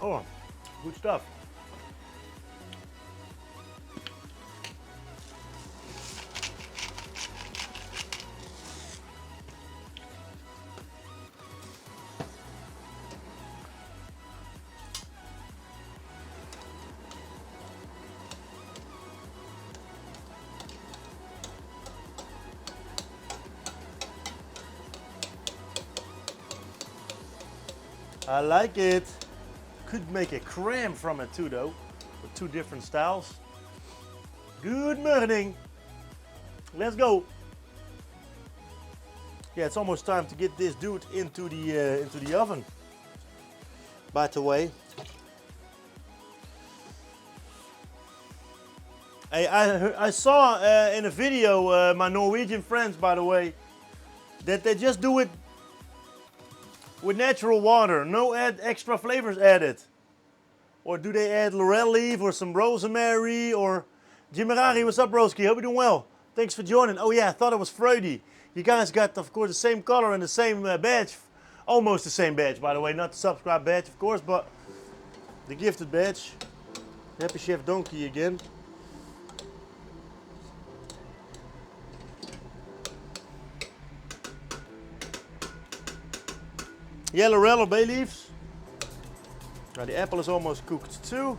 Oh, good stuff. I like it. Could make a crème from it too though, with two different styles. Good morning. Let's go. Yeah, it's almost time to get this dude into the oven. By the way, I saw in a video, my Norwegian friends, by the way, that they just do it with natural water, no extra flavors added. Or do they add laurel leaf or some rosemary or... Jim Merari, what's up, broski? Hope you're doing well. Thanks for joining. Oh yeah, I thought it was Freudy. You guys got, of course, the same color and the same badge. Almost the same badge, by the way. Not the subscribe badge, of course, but the gifted badge. Happy Chef Donkey again. Yeah, laurel or bay leaves. Now the apple is almost cooked too.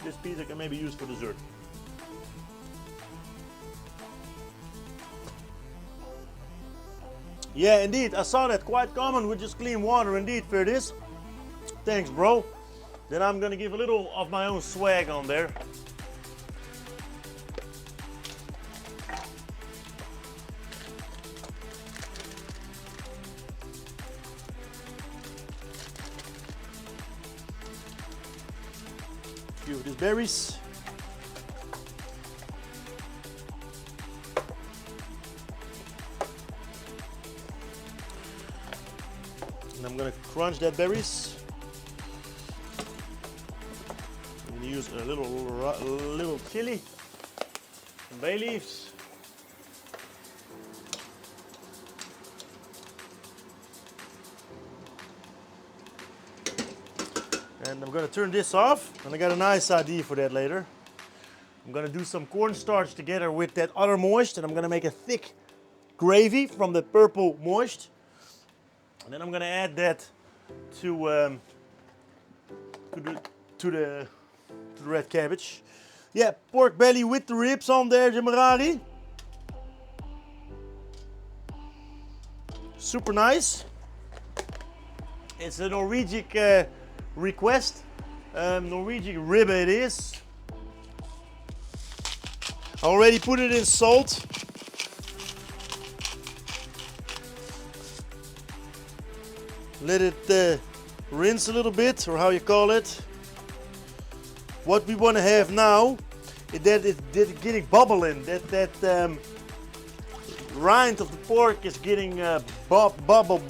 This piece I can maybe use for dessert. Yeah, indeed, I saw that. Quite common with just clean water, indeed, for this. Thanks, bro. Then I'm gonna give a little of my own swag on there. A few of these berries. And I'm gonna crunch that berries. I'm gonna use a little chili, some bay leaves. And I'm gonna turn this off, and I got a nice idea for that later. I'm gonna do some cornstarch together with that other moist, and I'm gonna make a thick gravy from the purple moist. And then I'm gonna add that to the red cabbage. Yeah, pork belly with the ribs on there, Jim Merari. Super nice. It's a Norwegian request. Norwegian rib it is. Already put it in salt. Let it rinse a little bit, or how you call it. What we want to have now is that it's getting bubbling. That rind of the pork is getting bubble.